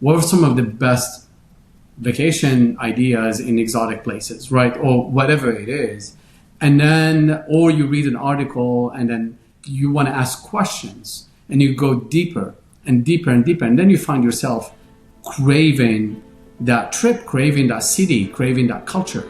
what are some of the best vacation ideas in exotic places, right? Or whatever it is. And then, or you read an article and then you want to ask questions and you go deeper and deeper and deeper. And then you find yourself craving that trip, craving that city, craving that culture.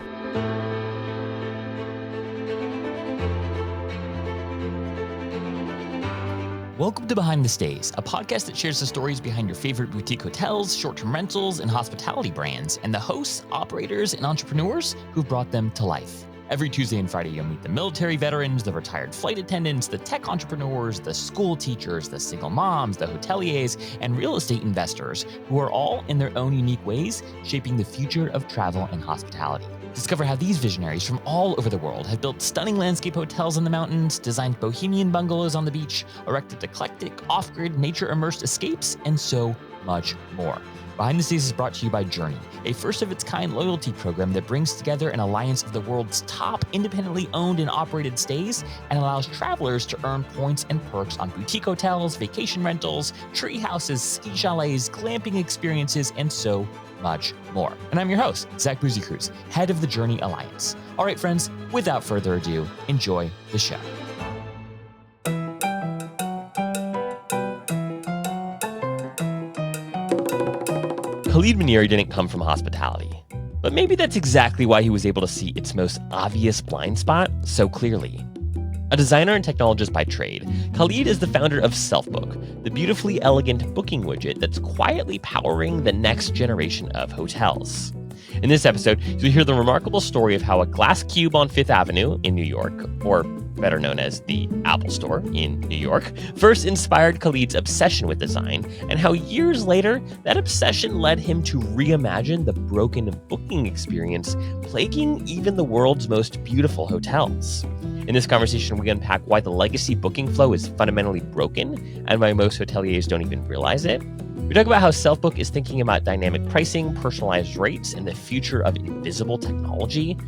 Welcome to Behind the Stays, a podcast that shares the stories behind your favorite boutique hotels, short-term rentals, and hospitality brands, and the hosts, operators, and entrepreneurs who've brought them to life. Every Tuesday and Friday, you'll meet the military veterans, the retired flight attendants, the tech entrepreneurs, the school teachers, the single moms, the hoteliers, and real estate investors who are all, in their own unique ways, shaping the future of travel and hospitality. Discover how these visionaries from all over the world have built stunning landscape hotels in the mountains, designed bohemian bungalows on the beach, erected eclectic, off-grid, nature-immersed escapes, and so much more. Behind the Stays is brought to you by Journey, a first-of-its-kind loyalty program that brings together an alliance of the world's top independently owned and operated stays and allows travelers to earn points and perks on boutique hotels, vacation rentals, tree houses, ski chalets, glamping experiences, and so much more. And I'm your host, Zach Boozy-Cruz, head of the Journey Alliance. All right, friends, without further ado, enjoy the show. Khalid Meniri didn't come from hospitality, but maybe that's exactly why he was able to see its most obvious blind spot so clearly. A designer and technologist by trade, Khalid is the founder of Selfbook, the beautifully elegant booking widget that's quietly powering the next generation of hotels. In this episode, you'll hear the remarkable story of how a glass cube on Fifth Avenue in New York, or better known as the Apple Store in New York, first inspired Khalid's obsession with design, and how years later, that obsession led him to reimagine the broken booking experience plaguing even the world's most beautiful hotels. In this conversation, we unpack why the legacy booking flow is fundamentally broken and why most hoteliers don't even realize it. We talk about how Selfbook is thinking about dynamic pricing, personalized rates, and the future of invisible technology.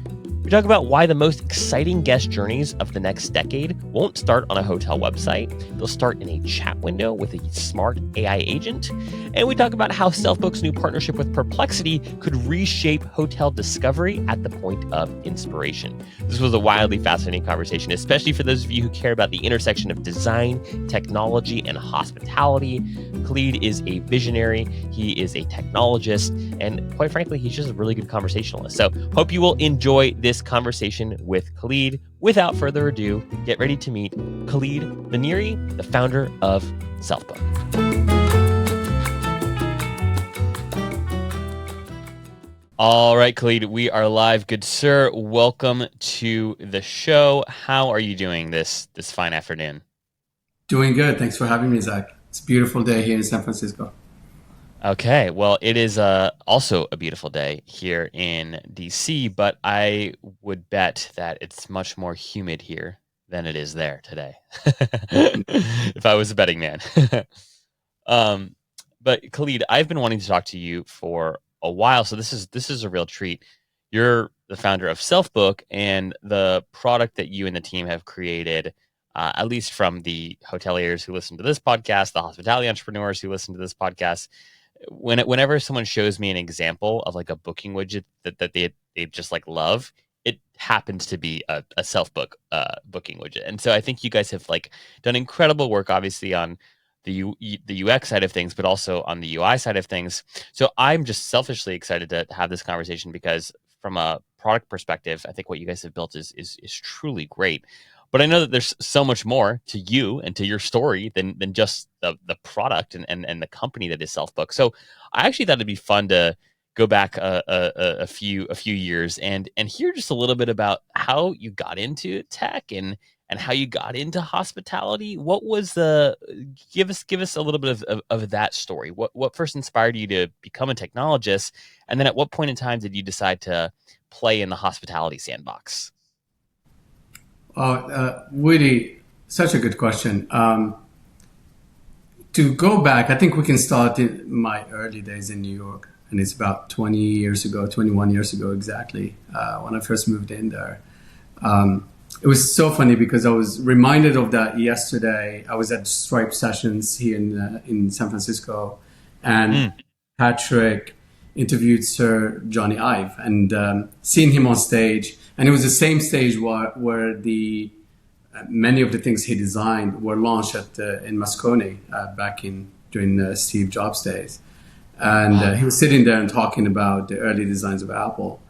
We talk about why the most exciting guest journeys of the next decade won't start on a hotel website. They'll start in a chat window with a smart AI agent. And we talk about how Selfbook's new partnership with Perplexity could reshape hotel discovery at the point of inspiration. This was a wildly fascinating conversation, especially for those of you who care about the intersection of design, technology, and hospitality. Khalid is a visionary, he is a technologist, and quite frankly, he's just a really good conversationalist. So hope you will enjoy this conversation with Khalid. Without further ado, get ready to meet Khalid Meniri, the founder of Selfbook. All right, Khalid, we are live. Good sir, welcome to the show. How are you doing this fine afternoon? Doing good. Thanks for having me, Zach. It's a beautiful day here in San Francisco. Okay, well, it is also a beautiful day here in DC, but I would bet that it's much more humid here than it is there today, if I was a betting man. But Khalid, I've been wanting to talk to you for a while, so this is a real treat. You're the founder of Selfbook, and the product that you and the team have created, at least from the hoteliers who listen to this podcast, the hospitality entrepreneurs who listen to this podcast, whenever someone shows me an example of like a booking widget that they just like love, it happens to be a Selfbook booking widget. And so I think you guys have like done incredible work, obviously on the UX side of things, but also on the UI side of things. So I'm just selfishly excited to have this conversation because from a product perspective, I think what you guys have built is truly great. But I know that there's so much more to you and to your story than just the product and the company that is Selfbook. So I actually thought it'd be fun to go back a few years and hear just a little bit about how you got into tech and how you got into hospitality. What was give us a little bit of that story. What first inspired you to become a technologist, and then at what point in time did you decide to play in the hospitality sandbox? Really, such a good question. To go back, I think we can start in my early days in New York. And it's about 21 years ago exactly, when I first moved in there. It was so funny because I was reminded of that yesterday. I was at Stripe Sessions here in San Francisco. And Patrick interviewed Sir Johnny Ive and seen him on stage, and it was the same stage where the many of the things he designed were launched at in Moscone back in during Steve Jobs days, and he was sitting there and talking about the early designs of Apple.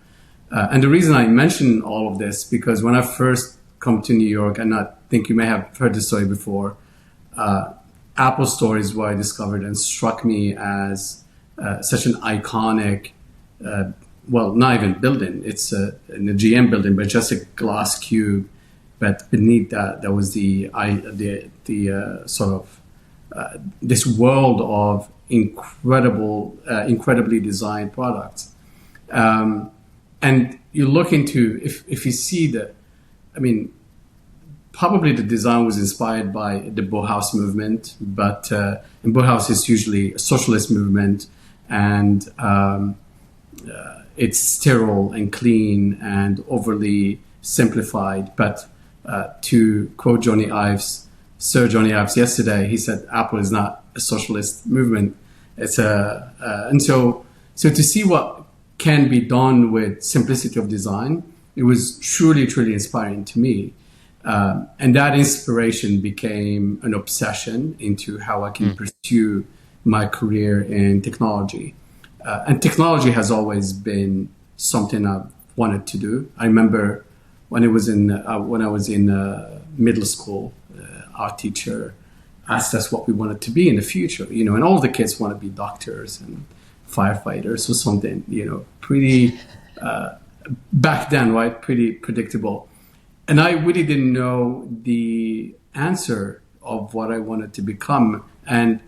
And the reason I mention all of this because when I first come to New York, and I think you may have heard this story before, Apple Store is where I discovered and struck me as such an iconic, well, not even building. It's in the GM building, but just a glass cube. But beneath that, there was the sort of this world of incredibly designed products. And you look into if you see that, I mean, probably the design was inspired by the Bauhaus movement, but and Bauhaus is usually a socialist movement, and it's sterile and clean and overly simplified. But to quote Sir Johnny Ives yesterday, he said Apple is not a socialist movement. It's and so to see what can be done with simplicity of design, it was truly inspiring to me. And that inspiration became an obsession into how I can pursue my career in technology. And technology has always been something I've wanted to do. I remember when I was in middle school, our teacher asked us what we wanted to be in the future, and all the kids want to be doctors and firefighters or something, pretty back then, right? Pretty predictable. And I really didn't know the answer of what I wanted to become. And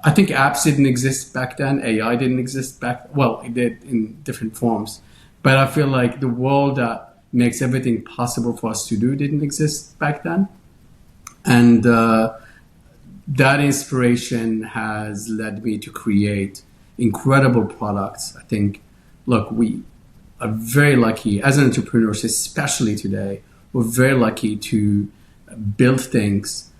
I think apps didn't exist back then. AI didn't exist well, it did in different forms. But I feel like the world that makes everything possible for us to do didn't exist back then. And that inspiration has led me to create incredible products. I think, look, we are very lucky as entrepreneurs, especially today. We're very lucky to build things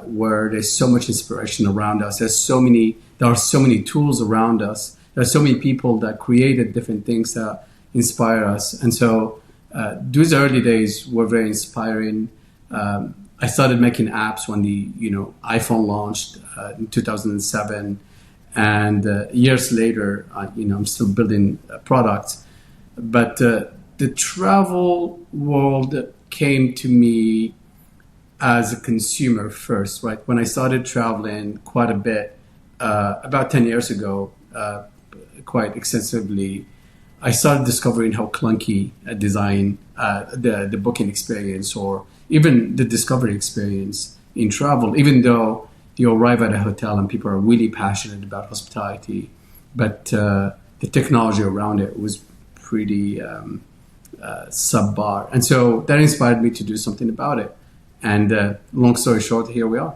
where there's so much inspiration around us. There are so many tools around us. There are so many people that created different things that inspire us. And so those early days were very inspiring. I started making apps when the iPhone launched in 2007, and years later, I'm still building products. But the travel world came to me as a consumer first, right? When I started traveling quite a bit, about 10 years ago, quite extensively, I started discovering how clunky a design, the booking experience, or even the discovery experience in travel, even though you arrive at a hotel and people are really passionate about hospitality, but the technology around it was pretty subpar. And so that inspired me to do something about it. And long story short, here we are.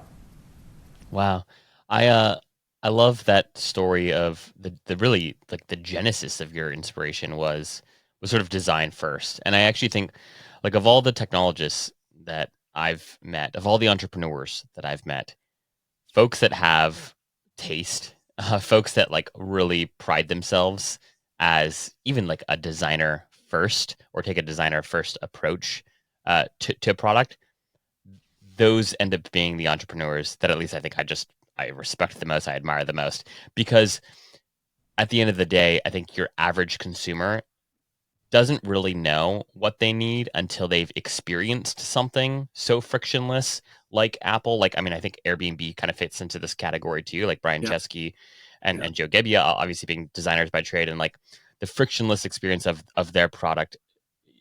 Wow. I love that story of the really like the genesis of your inspiration was sort of design first. And I actually think like of all the technologists that I've met, of all the entrepreneurs that I've met, folks that have taste, folks that like really pride themselves as even like a designer first or take a designer first approach to a product, those end up being the entrepreneurs that at least I think I respect the most, I admire the most, because at the end of the day, I think your average consumer doesn't really know what they need until they've experienced something so frictionless like Apple. Like, I mean, I think Airbnb kind of fits into this category too, like Brian Yeah, Chesky and, yeah, and Joe Gebbia, obviously being designers by trade, and like the frictionless experience of their product.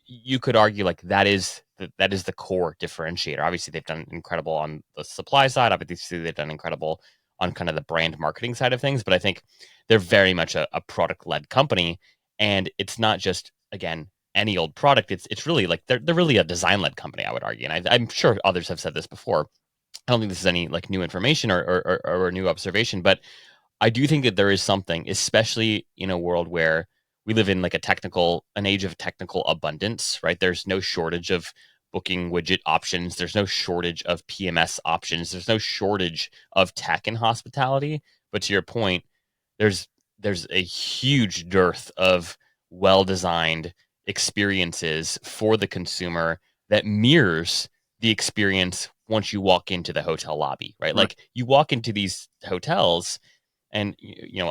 You could argue like that is the core differentiator. Obviously, they've done incredible on the supply side. Obviously, they've done incredible on kind of the brand marketing side of things. But I think they're very much a product led company, and it's not just again any old product. It's really like they're really a design led company. I would argue, and I'm sure others have said this before. I don't think this is any like new information or a new observation, but I do think that there is something, especially in a world where we live in like an age of technical abundance, right? There's no shortage of booking widget options. There's no shortage of PMS options. There's no shortage of tech in hospitality. But to your point, there's there's a huge dearth of well-designed experiences for the consumer that mirrors the experience once you walk into the hotel lobby, right? Right. Like you walk into these hotels and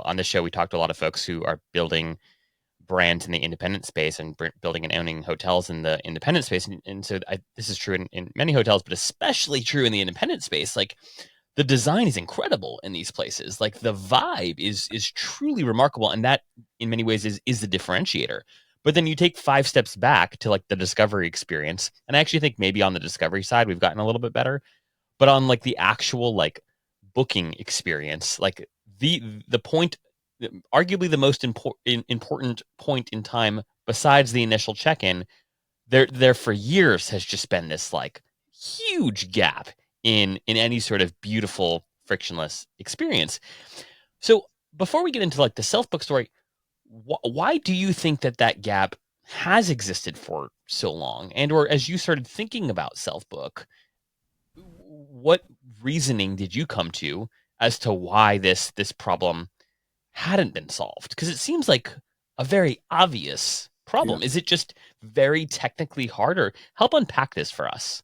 on the show we talked to a lot of folks who are building brands in the independent space and building and owning hotels in the independent space. And so this is true in many hotels, but especially true in the independent space. Like the design is incredible in these places. Like the vibe is truly remarkable. And that in many ways is the differentiator. But then you take 5 steps back to like the discovery experience. And I actually think maybe on the discovery side, we've gotten a little bit better, but on like the actual like booking experience, like the point, arguably the most important point in time besides the initial check-in, there for years has just been this like huge gap in any sort of beautiful frictionless experience. So before we get into like the Selfbook story, why do you think that gap has existed for so long? And or as you started thinking about Selfbook, what reasoning did you come to as to why this problem hadn't been solved? Because it seems like a very obvious Yeah. problem. Is it just very technically harder? Help unpack this for us.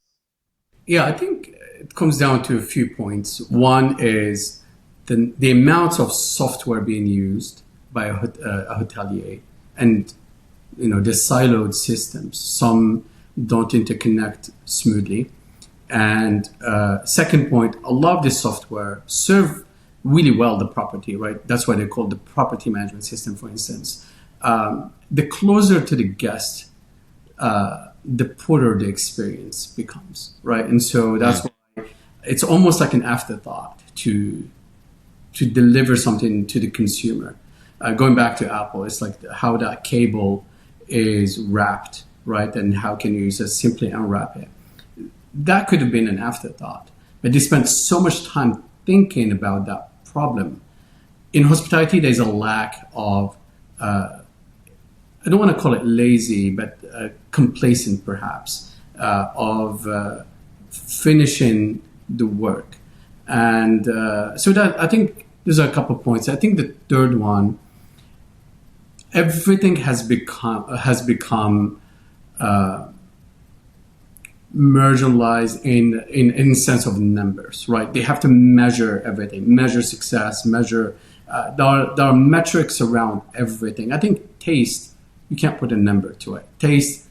Yeah, I think it comes down to a few points. One is the amount of software being used by a hotelier, and the siloed systems. Some don't interconnect smoothly. And second point, a lot of this software serve really well the property, right? That's why they call the property management system, for instance. The closer to the guest, the poorer the experience becomes, right? And so that's why it's almost like an afterthought to deliver something to the consumer. Going back to Apple, it's like how that cable is wrapped, right? And how can you just simply unwrap it? That could have been an afterthought, but they spent so much time thinking about that problem. In hospitality, there's a lack of, I don't want to call it lazy, but complacent perhaps, of finishing the work. And so that I think there's a couple of points. I think the third one, everything has become marginalized in sense of numbers, right? They have to measure everything, measure success, measure. There are metrics around everything. I think taste, you can't put a number to it. Taste,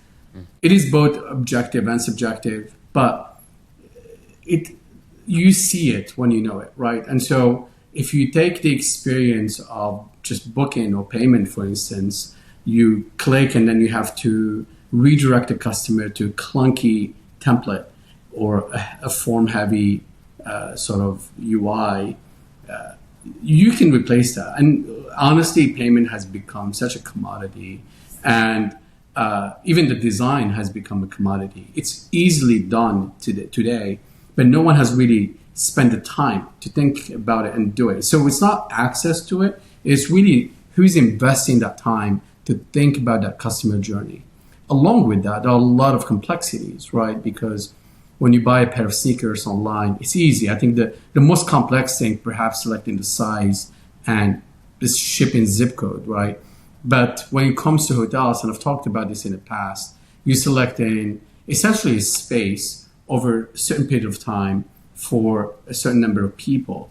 it is both objective and subjective, but you see it when you know it, right? And so if you take the experience of just booking or payment, for instance, you click and then you have to redirect the customer to a clunky template or a form-heavy sort of UI, you can replace that. And honestly, payment has become such a commodity, and even the design has become a commodity. It's easily done today, but no one has really spent the time to think about it and do it. So it's not access to it. It's really who's investing that time to think about that customer journey. Along with that, there are a lot of complexities, right? Because when you buy a pair of sneakers online, it's easy. I think the most complex thing, perhaps selecting the size and the shipping zip code, right? But when it comes to hotels, and I've talked about this in the past, you're selecting essentially a space over a certain period of time for a certain number of people.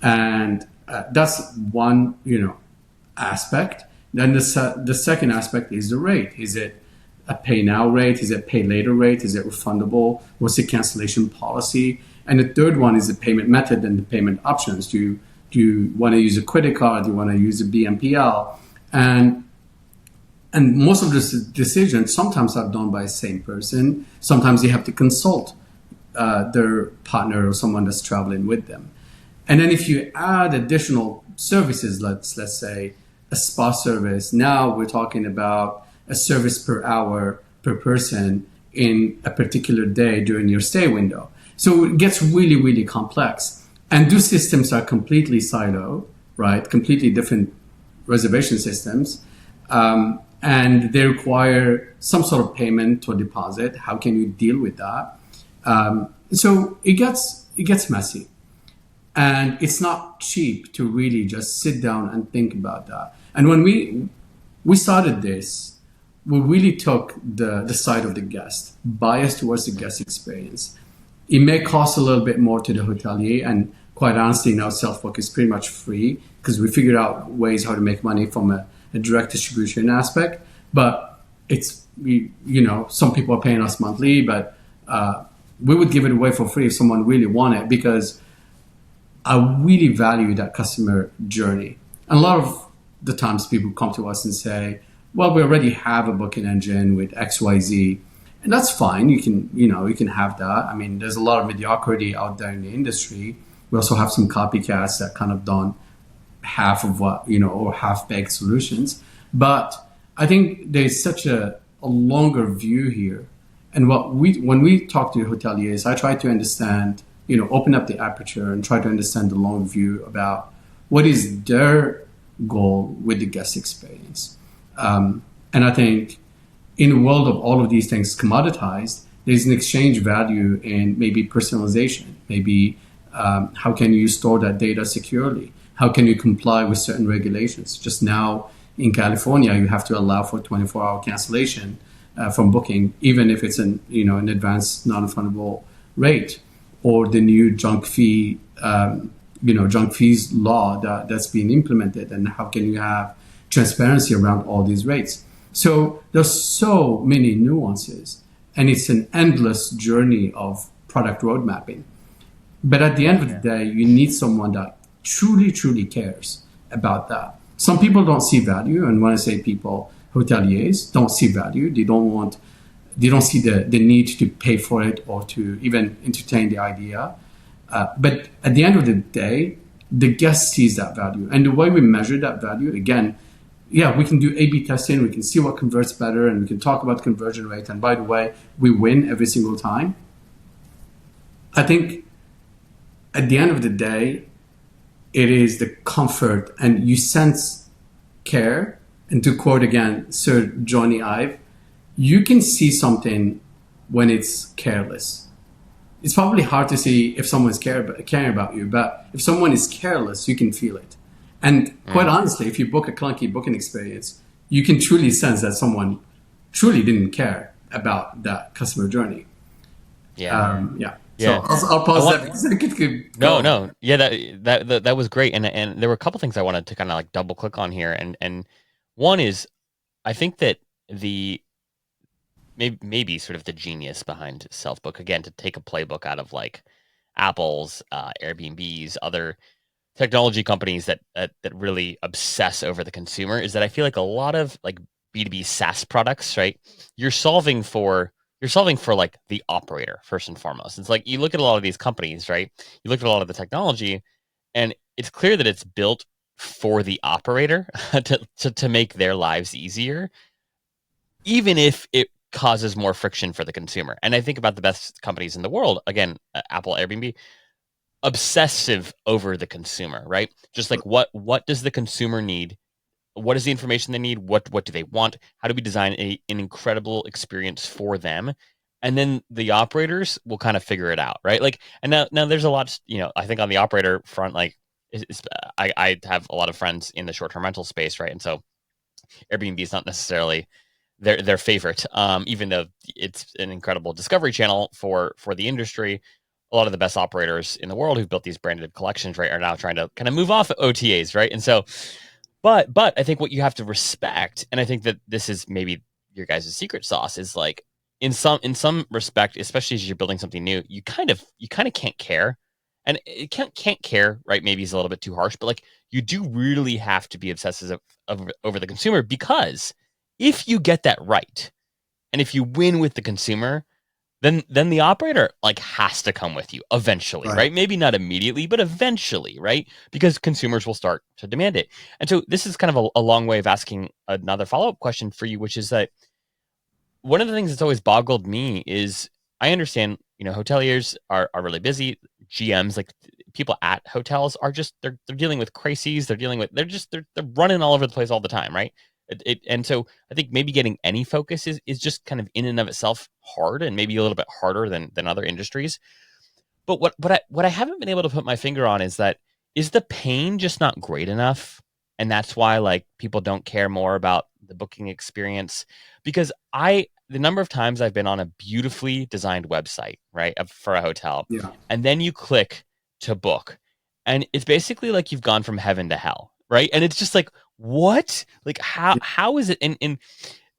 And that's one, aspect. Then the second aspect is the rate. Is it a pay now rate? Is it pay later rate? Is it refundable? What's the cancellation policy? And the third one is the payment method and the payment options. Do you want to use a credit card? Do you want to use a BNPL? And most of the decisions sometimes are done by the same person. Sometimes you have to consult their partner or someone that's traveling with them. And then if you add additional services, let's say a spa service, now we're talking about a service per hour per person in a particular day during your stay window. So it gets really, really complex. And those systems are completely siloed, right? Completely different reservation systems. And they require some sort of payment or deposit. How can you deal with that? So it gets messy. And it's not cheap to really just sit down and think about that. And when we started this, we really took the side of the guest, bias towards the guest experience. It may cost a little bit more to the hotelier, and quite honestly, now Selfbook is pretty much free because we figured out ways how to make money from a direct distribution aspect. But some people are paying us monthly, but we would give it away for free if someone really wanted it, because I really value that customer journey. And a lot of the times people come to us and say, well, we already have a booking engine with XYZ. And that's fine. You can have that. I mean, there's a lot of mediocrity out there in the industry. We also have some copycats that kind of done half of what, or half-baked solutions. But I think there's such a longer view here. And when we talk to hoteliers, I try to understand, open up the aperture and try to understand the long view about what is their goal with the guest experience. And I think in a world of all of these things commoditized, there's an exchange value in maybe personalization. Maybe how can you store that data securely? How can you comply with certain regulations? Just now in California, you have to allow for 24-hour cancellation from booking, even if it's an advanced non-refundable rate, or the new junk fees law that's being implemented, and how can you have transparency around all these rates? So there's so many nuances, and it's an endless journey of product road mapping. But at the end of the day, you need someone that truly, truly cares about that. Some people don't see value, and when I say people, hoteliers don't see value. They don't see the need to pay for it or to even entertain the idea. But at the end of the day, the guest sees that value. And the way we measure that value, again, we can do A/B testing, we can see what converts better, and we can talk about conversion rate. And by the way, we win every single time. I think at the end of the day, it is the comfort, and you sense care. And to quote again Sir Johnny Ive, you can see something when it's careless. It's probably hard to see if someone's caring about you, but if someone is careless, you can feel it. And quite honestly, if you book a clunky booking experience, you can truly sense that someone truly didn't care about that customer journey. Yeah. So I'll pause that because I could go. No. Yeah, that was great. And there were a couple things I wanted to kind of like double click on here. And one is, I think that maybe sort of the genius behind Selfbook, again, to take a playbook out of like Apple's, Airbnb's, other technology companies that really obsess over the consumer, is that I feel like a lot of like B2B SaaS products, right? You're solving for like the operator first and foremost. It's like you look at a lot of these companies, right? You look at a lot of the technology, and it's clear that it's built for the operator to make their lives easier, even if it causes more friction for the consumer. And I think about the best companies in the world, again, Apple, Airbnb, obsessive over the consumer, right? Just like what does the consumer need? What is the information they need? What do they want? How do we design an incredible experience for them? And then the operators will kind of figure it out, right? Like, and now there's a lot, I think on the operator front, like I have a lot of friends in the short-term rental space, right? And so Airbnb is not necessarily their favorite, even though it's an incredible discovery channel for the industry. A lot of the best operators in the world who've built these branded collections, right, are now trying to kind of move off OTAs, right? And so, but I think what you have to respect, and I think that this is maybe your guys' secret sauce, is like in some respect, especially as you're building something new, you kind of can't care, and it can't care, right? Maybe is a little bit too harsh, but like you do really have to be obsessive over the consumer, because if you get that right, and if you win with the consumer, then the operator like has to come with you eventually, right? Maybe not immediately, but eventually, right? Because consumers will start to demand it. And so this is kind of a long way of asking another follow-up question for you, which is that one of the things that's always boggled me is, I understand, hoteliers are really busy. GMs, like people at hotels, are just they're dealing with crises. They're running all over the place all the time, right? And so I think maybe getting any focus is just kind of in and of itself hard, and maybe a little bit harder than other industries. But what I haven't been able to put my finger on is that, is the pain just not great enough? And that's why like people don't care more about the booking experience. Because the number of times I've been on a beautifully designed website, right, for a hotel, Yeah. and then you click to book, and it's basically like you've gone from heaven to hell, right? And it's just like, what? Like how is it? And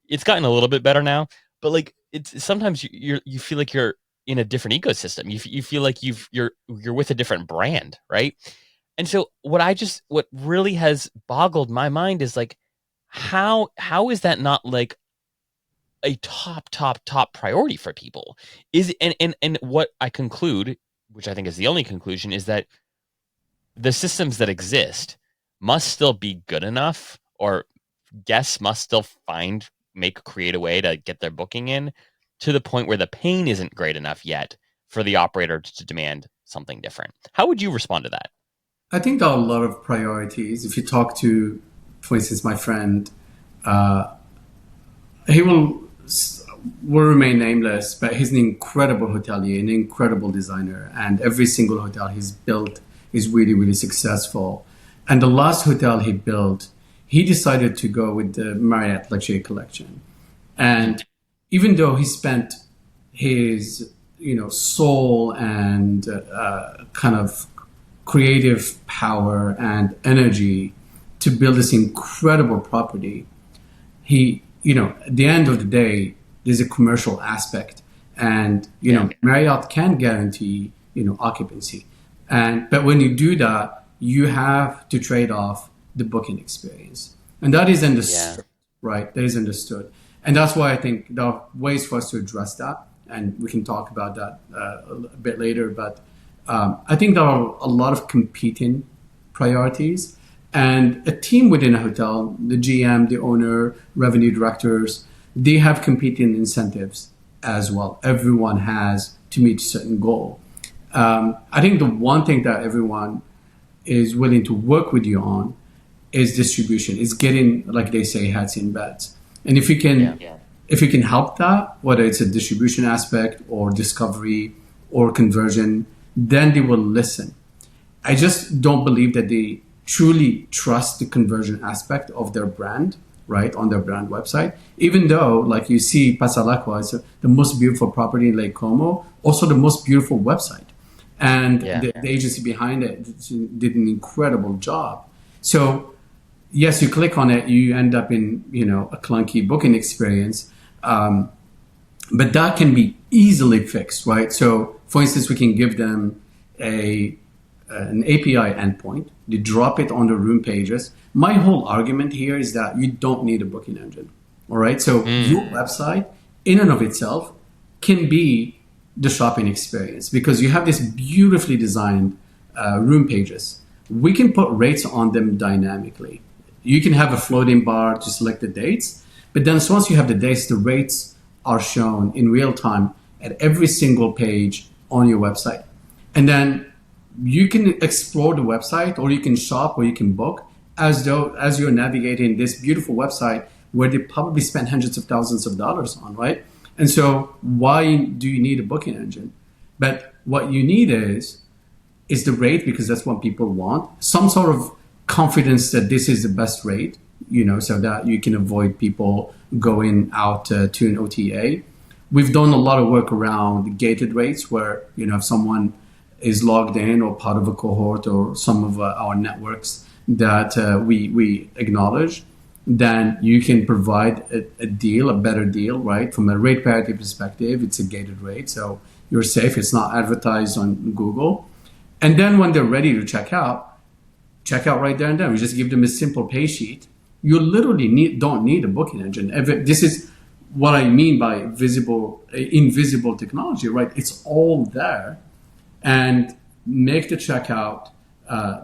it's gotten a little bit better now, but like it's sometimes you feel like you're in a different ecosystem. You feel like you're with a different brand, right? And so what really has boggled my mind is like, how is that not like a top priority for people? Is and what I conclude, which I think is the only conclusion, is that the systems that exist must still be good enough, or guests must still create a way to get their booking in, to the point where the pain isn't great enough yet for the operator to demand something different. How would you respond to that? I think there are a lot of priorities. If you talk to, for instance, my friend, uh, he will remain nameless, but he's an incredible hotelier, an incredible designer, and every single hotel he's built is really, really successful. And the last hotel he built, he decided to go with the Marriott Luxury Collection. And even though he spent his, soul and kind of creative power and energy to build this incredible property, at the end of the day, there's a commercial aspect, and Marriott can guarantee occupancy, but when you do that, you have to trade off the booking experience, and that is understood, right? That is understood, and that's why I think there are ways for us to address that, and we can talk about that a bit later. But I think there are a lot of competing priorities. And a team within a hotel, the GM, the owner, revenue directors, they have competing incentives as well. Everyone has to meet a certain goal. I think the one thing that everyone is willing to work with you on is distribution. Is getting, like they say, hats in beds. And if you can help that, whether it's a distribution aspect or discovery or conversion, then they will listen. I just don't believe that they truly trust the conversion aspect of their brand, right, on their brand website. Even though, like you see, Pasalacqua is the most beautiful property in Lake Como, also the most beautiful website. And the agency behind it did an incredible job. So, yes, you click on it, you end up in, a clunky booking experience. But that can be easily fixed, right? So, for instance, we can give them an API endpoint. They drop it on the room pages. My whole argument here is that you don't need a booking engine. All right. So your website in and of itself can be the shopping experience, because you have this beautifully designed room pages. We can put rates on them dynamically. You can have a floating bar to select the dates, but then once you have the dates, the rates are shown in real time at every single page on your website. And then you can explore the website, or you can shop, or you can book as you're navigating this beautiful website where they probably spent hundreds of thousands of dollars on, right? And so why do you need a booking engine? But what you need is the rate, because that's what people want. Some sort of confidence that this is the best rate, so that you can avoid people going out to an OTA. We've done a lot of work around gated rates where, if someone is logged in or part of a cohort or some of our networks that we acknowledge, then you can provide a better deal, right? From a rate parity perspective, it's a gated rate, so you're safe. It's not advertised on Google. And then when they're ready to check out right there and then. We just give them a simple pay sheet. You literally don't need a booking engine. This is what I mean by invisible technology, right? It's all there. And make the checkout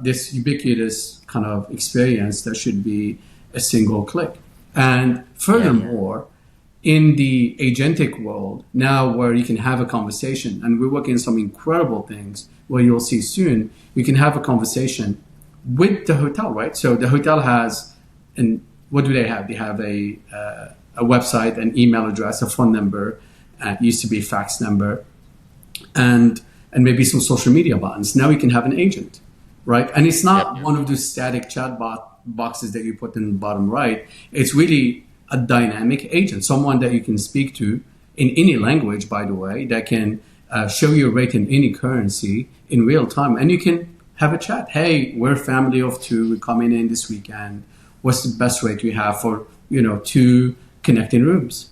this ubiquitous kind of experience that should be a single click. And furthermore, in the agentic world, now where you can have a conversation, and we're working on some incredible things where you'll see soon, you can have a conversation with the hotel, right? So the hotel has, and what do they have? They have a website, an email address, a phone number, used to be a fax number, and and maybe some social media buttons. Now you can have an agent, right? And it's Yep. not one of those static boxes that you put in the bottom right. It's really a dynamic agent, someone that you can speak to in any language, by the way, that can show your rate in any currency in real time. And you can have a chat. Hey, we're a family of two. We're coming in this weekend. What's the best rate you have for, two connecting rooms?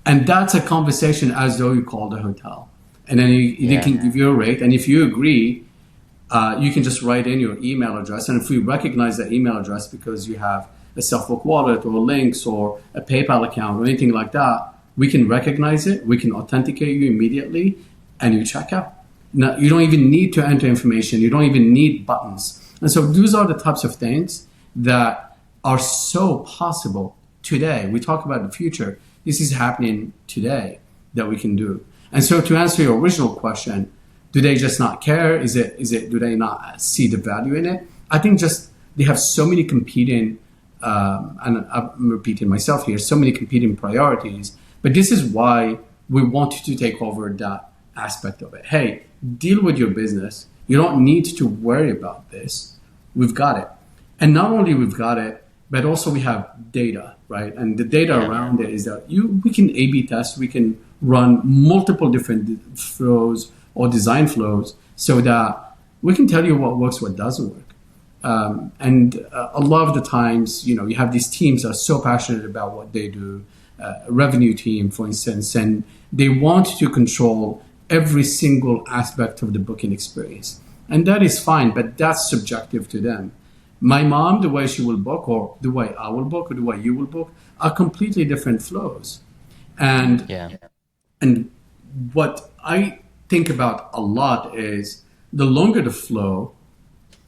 And that's a conversation as though you called a hotel. And then they Yeah. can give you a rate. And if you agree, you can just write in your email address. And if we recognize that email address because you have a Selfbook wallet or links or a PayPal account or anything like that, we can recognize it. We can authenticate you immediately and you check out. Now, you don't even need to enter information. You don't even need buttons. And so those are the types of things that are so possible today. We talk about the future. This is happening today that we can do. And so to answer your original question, do they just not care? Do they not see the value in it? I think just they have so many competing, and I'm repeating myself here, so many competing priorities. But this is why we want to take over that aspect of it. Hey, deal with your business. You don't need to worry about this. We've got it. And not only we've got it, but also we have data, right? And the data around it is that we can A/B test, we can run multiple different flows or design flows so that we can tell you what works, what doesn't work. And a lot of the times, you have these teams that are so passionate about what they do, a revenue team, for instance, and they want to control every single aspect of the booking experience. And that is fine, but that's subjective to them. My mom, the way she will book, or the way I will book, or the way you will book, are completely different flows. And Yeah. and what I think about a lot is the longer the flow,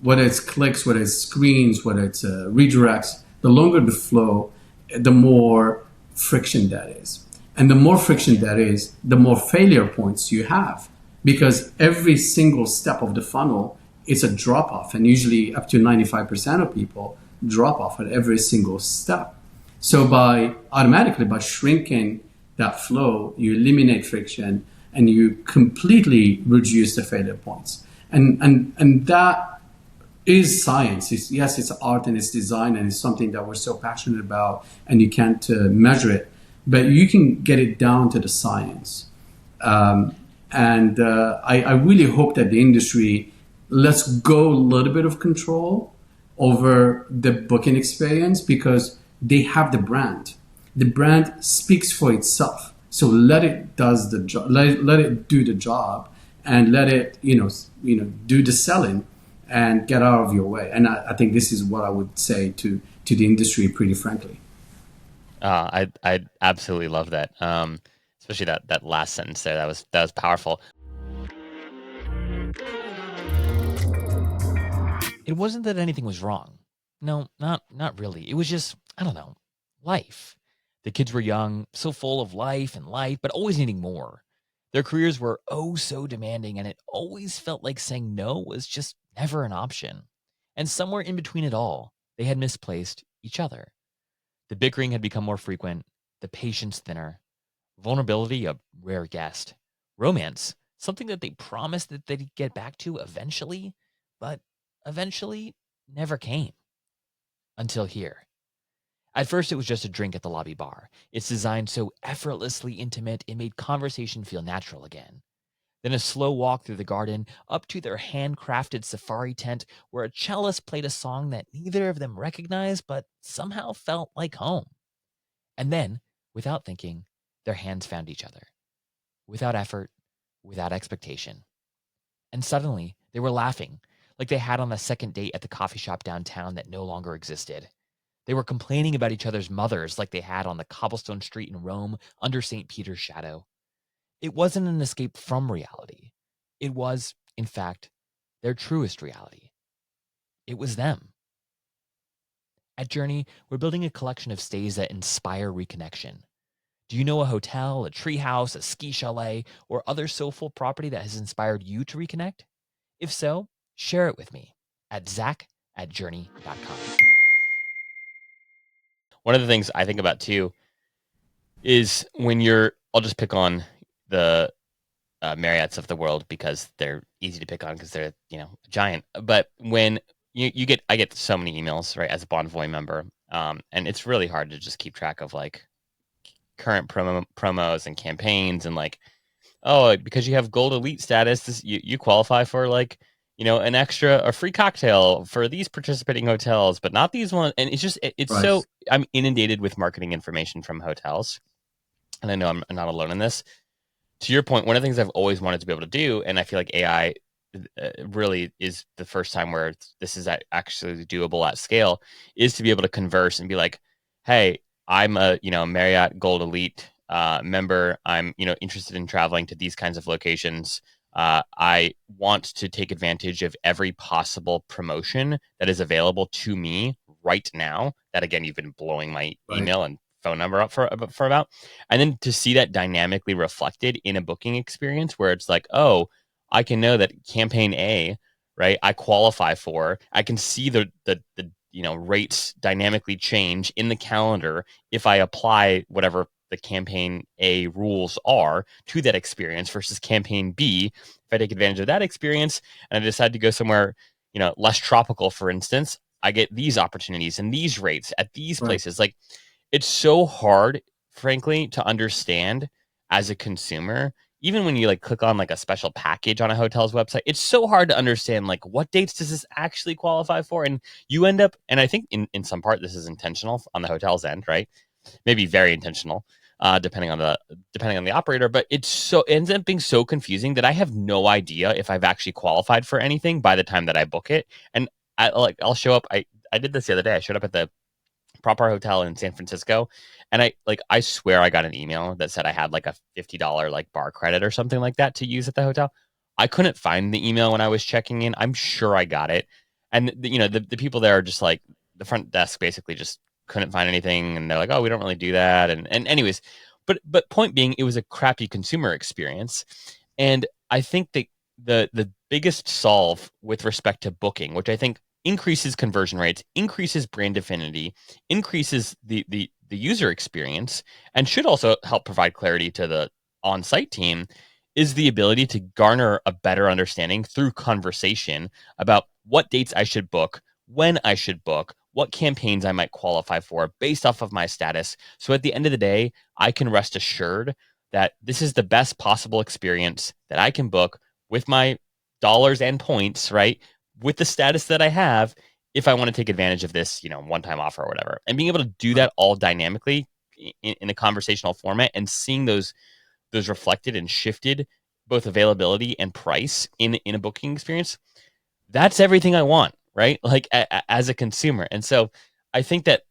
whether it's clicks, whether it's screens, whether it's redirects, the longer the flow, the more friction that is. And the more friction that is, the more failure points you have. Because every single step of the funnel is a drop off. And usually up to 95% of people drop off at every single step. So by shrinking that flow, you eliminate friction and you completely reduce the failure points. And that is science. Yes, it's art and it's design and it's something that we're so passionate about and you can't measure it, but you can get it down to the science. I really hope that the industry lets go a little bit of control over the booking experience because they have the brand. The brand speaks for itself. So let it does the job. Let it do the job, and let it do the selling, and get out of your way. And I think this is what I would say to the industry, pretty frankly. I absolutely love that. Especially that last sentence there. That was powerful. It wasn't that anything was wrong. No, not really. It was just, I don't know, life. The kids were young, so full of life, but always needing more. Their careers were oh so demanding, and it always felt like saying no was just never an option. And somewhere in between it all, they had misplaced each other. The bickering had become more frequent, the patience thinner, vulnerability a rare guest, romance something that they promised that they'd get back to eventually, but eventually never came until here. At first, it was just a drink at the lobby bar. Its design so effortlessly intimate, it made conversation feel natural again. Then a slow walk through the garden, up to their handcrafted safari tent, where a cellist played a song that neither of them recognized, but somehow felt like home. And then, without thinking, their hands found each other. Without effort, without expectation. And suddenly, they were laughing, like they had on a second date at the coffee shop downtown that no longer existed. They were complaining about each other's mothers like they had on the cobblestone street in Rome under St. Peter's shadow. It wasn't an escape from reality. It was, in fact, their truest reality. It was them. At Journey, we're building a collection of stays that inspire reconnection. Do you know a hotel, a treehouse, a ski chalet, or other soulful property that has inspired you to reconnect? If so, share it with me at zach@journey.com. One of the things I think about too is when I'll just pick on the Marriott's of the world because they're easy to pick on because they're giant. But when I get so many emails, right, as a Bonvoy member, and it's really hard to just keep track of like current promos and campaigns and like, oh, because you have gold elite status, you qualify for like a free cocktail for these participating hotels, but not these ones. And it's Right. so I'm inundated with marketing information from hotels, and I know I'm not alone in this. To your point, one of the things I've always wanted to be able to do, and I feel like AI really is the first time where this is actually doable at scale, is to be able to converse and be like, hey, I'm a Marriott Gold Elite member. I'm interested in traveling to these kinds of locations. I want to take advantage of every possible promotion that is available to me right now. That again, you've been blowing my Right. email and phone number up for about, and then to see that dynamically reflected in a booking experience where it's like, oh, I can know that campaign A, right, I qualify for. I can see the rates dynamically change in the calendar if I apply whatever the campaign A rules are to that experience versus campaign B. If I take advantage of that experience and I decide to go somewhere, less tropical, for instance, I get these opportunities and these rates at these Right. places. Like, it's so hard, frankly, to understand as a consumer. Even when you like click on like a special package on a hotel's website, it's so hard to understand like what dates does this actually qualify for. And you end up, and I think in some part this is intentional on the hotel's end, right? Maybe very intentional, depending on the operator. But it ends up being so confusing that I have no idea if I've actually qualified for anything by the time that I book it. And I'll show up. I did this the other day. I showed up at the proper hotel in San Francisco, and I swear I got an email that said I had like a $50 like bar credit or something like that to use at the hotel. I couldn't find the email when I was checking in. I'm sure I got it, and the people there are just like, the front desk basically just couldn't find anything, and they're like, oh, we don't really do that, and anyways, but point being, it was a crappy consumer experience. And I think that the biggest solve with respect to booking, which I think increases conversion rates, increases brand affinity, increases the user experience, and should also help provide clarity to the on-site team, is the ability to garner a better understanding through conversation about what dates I should book, when I should book, what campaigns I might qualify for based off of my status. So at the end of the day, I can rest assured that this is the best possible experience that I can book with my dollars and points, right? With the status that I have, if I want to take advantage of this, one-time offer or whatever. And being able to do Right. that all dynamically in a conversational format, and seeing those reflected and shifted, both availability and price in a booking experience, that's everything I want, right? Like as a consumer. And so I think that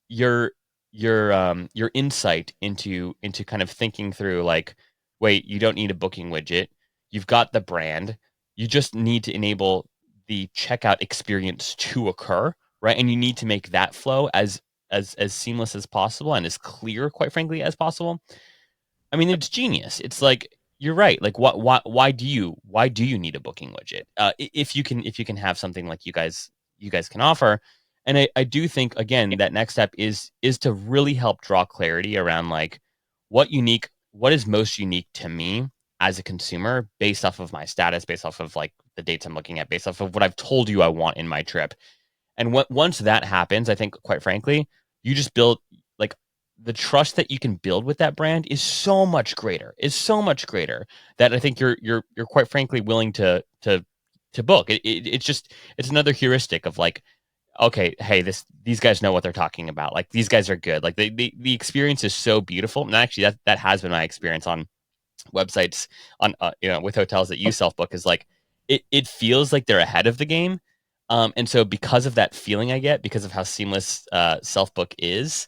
your your insight into kind of thinking through like, wait, you don't need a booking widget. You've got the brand. You just need to enable the checkout experience to occur, right? And you need to make that flow as seamless as possible and as clear, quite frankly, as possible. I mean, it's genius. It's like, you're right. Like, why do you need a booking widget? If you can have something like you guys can offer. And I do think, again, that next step is to really help draw clarity around like what is most unique to me as a consumer based off of my status, based off of like the dates I'm looking at, based off of what I've told you I want in my trip. And once that happens, I think, quite frankly, you just build like the trust that you can build with that brand is so much greater. Is so much greater that I think you're quite frankly willing to book. It's another heuristic of like, okay, hey, these guys know what they're talking about. Like, these guys are good. Like, the experience is so beautiful. And actually, that has been my experience on websites, on with hotels that use Selfbook, is like, it feels like they're ahead of the game. And so because of that feeling I get, because of how seamless Selfbook is,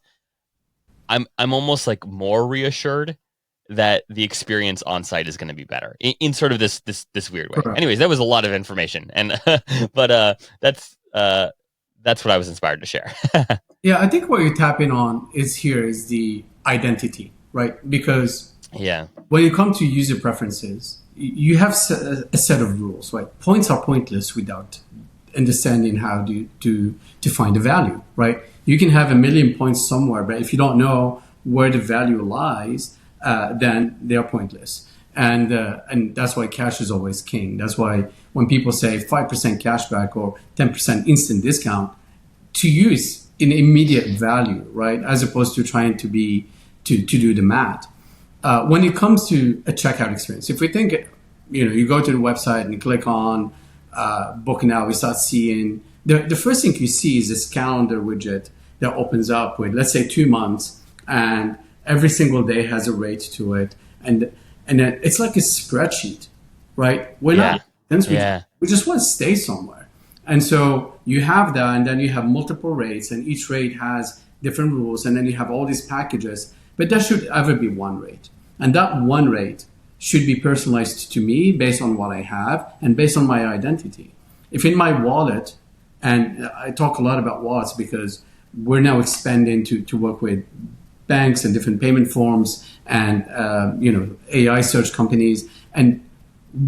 I'm almost like more reassured that the experience on site is going to be better in sort of this weird way. Correct. Anyways, that was a lot of information, and but that's what I was inspired to share. Yeah, I think what you're tapping on is the identity, right? Because Yeah, when you come to user preferences, you have a set of rules, right? Points are pointless without understanding how to find the value, right? You can have a million points somewhere, but if you don't know where the value lies, then they are pointless. And that's why cash is always king. That's why when people say 5% cashback or 10% instant discount, to you is an immediate value, right? As opposed to trying to do the math. When it comes to a checkout experience, if we think, you go to the website and you click on book now, we start seeing the first thing you see is this calendar widget that opens up with, let's say, 2 months, and every single day has a rate to it, and then it's like a spreadsheet, right? We're not, we just want to stay somewhere, and so you have that, and then you have multiple rates, and each rate has different rules, and then you have all these packages, but there should ever be one rate, and that one rate should be personalized to me based on what I have and based on my identity. If in my wallet, and I talk a lot about wallets because we're now expanding to work with banks and different payment forms and AI search companies, and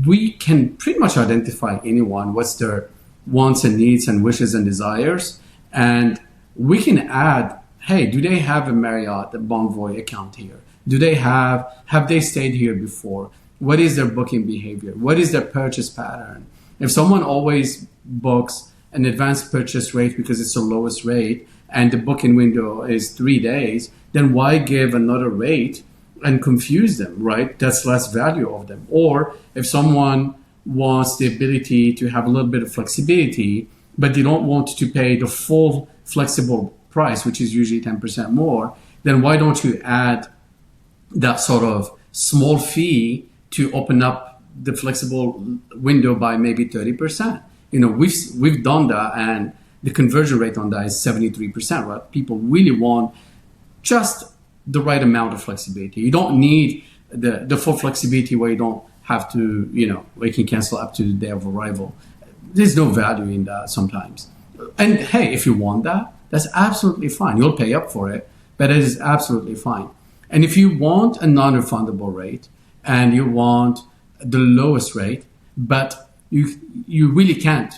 we can pretty much identify anyone, what's their wants and needs and wishes and desires, and we can add, hey, do they have a Marriott, a Bonvoy account here? Do they have they stayed here before? What is their booking behavior? What is their purchase pattern? If someone always books an advanced purchase rate because it's the lowest rate and the booking window is 3 days, then why give another rate and confuse them, right? That's less value of them. Or if someone wants the ability to have a little bit of flexibility, but they don't want to pay the full flexible price, which is usually 10% more, then why don't you add that sort of small fee to open up the flexible window by maybe 30%? We've done that, and the conversion rate on that is 73%, right? People really want just the right amount of flexibility. You don't need the full flexibility where you don't have to, where you can cancel up to the day of arrival. There's no value in that sometimes. And hey, if you want that, that's absolutely fine. You'll pay up for it, but it is absolutely fine. And if you want a non-refundable rate and you want the lowest rate, but you really can't,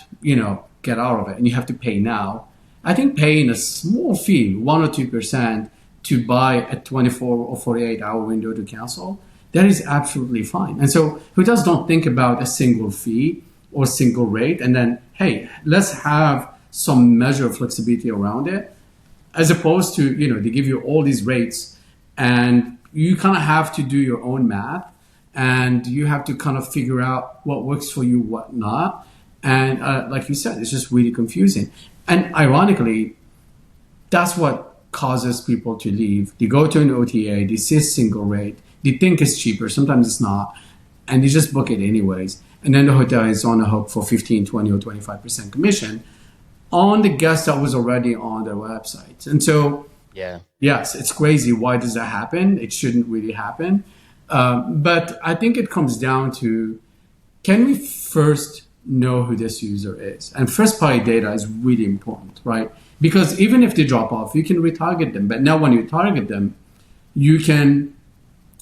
get out of it and you have to pay now, I think paying a small fee, 1 or 2%, to buy a 24 or 48 hour window to cancel, that is absolutely fine. And so hotels don't think about a single fee or single rate and then, hey, let's have some measure of flexibility around it, as opposed to, they give you all these rates and you kind of have to do your own math and you have to kind of figure out what works for you, what not. And like you said, it's just really confusing. And ironically, that's what causes people to leave. They go to an OTA, they see a single rate, they think it's cheaper, sometimes it's not, and they just book it anyways. And then the hotel is on the hook for 15, 20, or 25% commission on the guest that was already on their website. And so, yes, it's crazy. Why does that happen? It shouldn't really happen. But I think it comes down to, can we first know who this user is? And first party data is really important, right? Because even if they drop off, you can retarget them. But now when you target them, you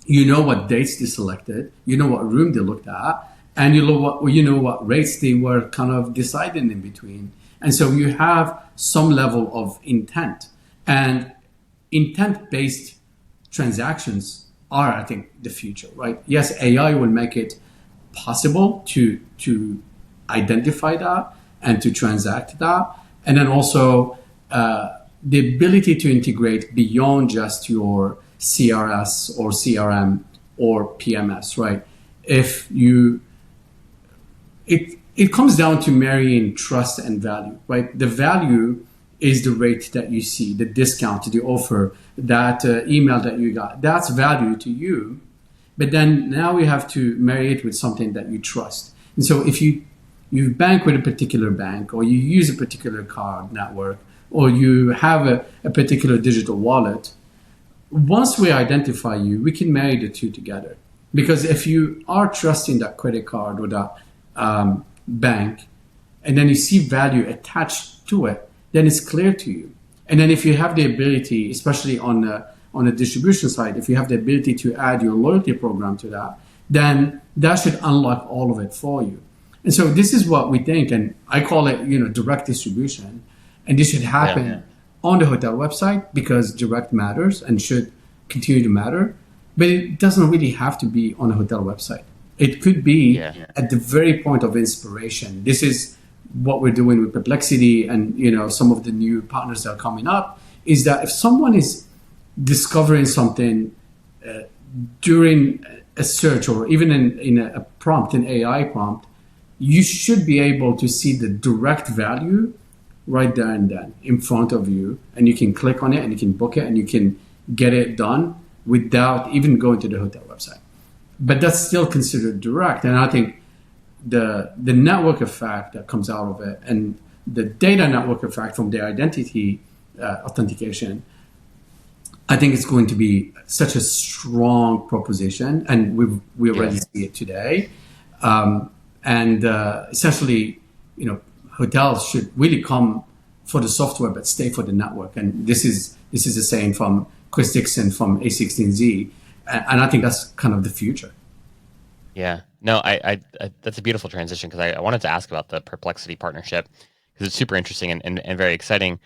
know what dates they selected, you know what room they looked at, and you know what rates they were kind of deciding in between. And so you have some level of intent. And intent-based transactions are, I think, the future, right? Yes, AI will make it possible to identify that and to transact that. And then also the ability to integrate beyond just your CRS or CRM or PMS, right? It comes down to marrying trust and value, right? The value is the rate that you see, the discount, the offer, that email that you got. That's value to you. But then now you have to marry it with something that you trust. And so if you bank with a particular bank, or you use a particular card network, or you have a particular digital wallet, once we identify you, we can marry the two together. Because if you are trusting that credit card or that bank, and then you see value attached to it, then it's clear to you. And then if you have the ability, especially on the distribution side, if you have the ability to add your loyalty program to that, then that should unlock all of it for you. And so this is what we think, and I call it, direct distribution. And this should happen on the hotel website because direct matters and should continue to matter. But it doesn't really have to be on a hotel website. It could be Yeah. at the very point of inspiration. This is what we're doing with Perplexity, and some of the new partners that are coming up. Is that if someone is discovering something during a search, or even in a prompt, an AI prompt, you should be able to see the direct value right there and then in front of you, and you can click on it and you can book it and you can get it done without even going to the hotel website. But that's still considered direct, and I think the network effect that comes out of it, and the data network effect from the identity authentication, I think it's going to be such a strong proposition, and we already see it today. And essentially, hotels should really come for the software but stay for the network. And this is a saying from Chris Dixon from A16Z, and I think that's kind of the future. Yeah, no, I that's a beautiful transition, because I wanted to ask about the Perplexity partnership, because it's super interesting and very exciting.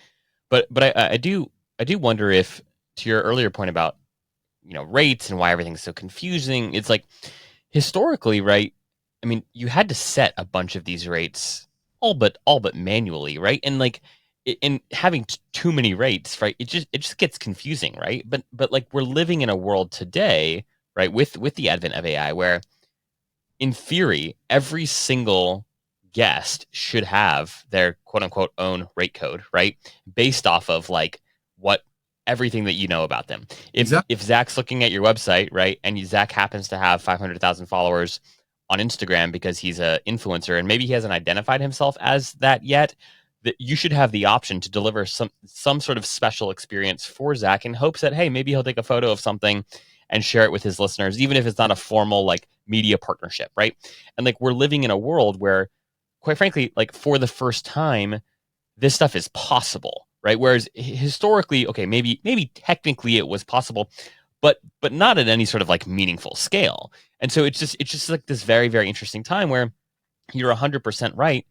But I do wonder if, to your earlier point about rates and why everything's so confusing, it's like historically, right? I mean, you had to set a bunch of these rates all but manually, right? And like in having too many rates, right? It just gets confusing, right? But like we're living in a world today, right, with the advent of AI, where in theory, every single guest should have their quote unquote own rate code, right? Based off of like what everything that you know about them. Exactly. If Zach's looking at your website, right, and Zach happens to have 500,000 followers on Instagram because he's an influencer, and maybe he hasn't identified himself as that yet, that you should have the option to deliver some sort of special experience for Zach, in hopes that, hey, maybe he'll take a photo of something and share it with his listeners, even if it's not a formal like media partnership, right? And like we're living in a world where, quite frankly, like for the first time, this stuff is possible, right? Whereas historically, okay, maybe technically it was possible, but not at any sort of like meaningful scale. And so it's just like this very, very interesting time where you're 100% right.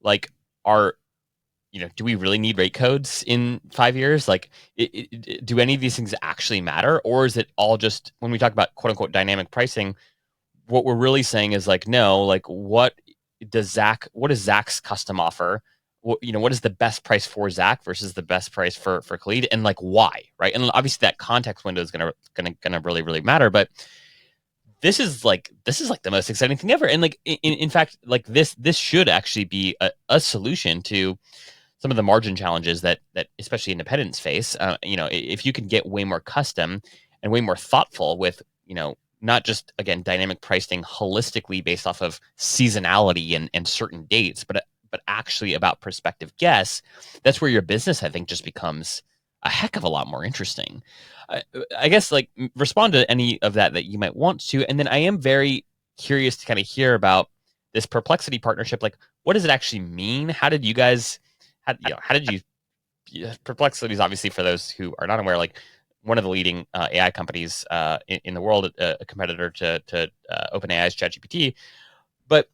Like, are do we really need rate codes in 5 years? Like, do any of these things actually matter? Or is it all just, when we talk about quote unquote dynamic pricing, what we're really saying is like, no, like what is Zach's custom offer? What is the best price for Zach versus the best price for Khalid, and like why, right? And obviously that context window is gonna really, really matter. But this is like the most exciting thing ever. And like in fact, like this should actually be a solution to some of the margin challenges that especially independents face. If you can get way more custom and way more thoughtful with, not just, again, dynamic pricing holistically based off of seasonality and certain dates, but actually about prospective guests, that's where your business, I think, just becomes a heck of a lot more interesting. I guess, like, respond to any of that you might want to. And then I am very curious to kind of hear about this Perplexity partnership. Like, what does it actually mean? How did you guys, how did you, Perplexity is obviously, for those who are not aware, like one of the leading AI companies in the world, a competitor to OpenAI's ChatGPT. But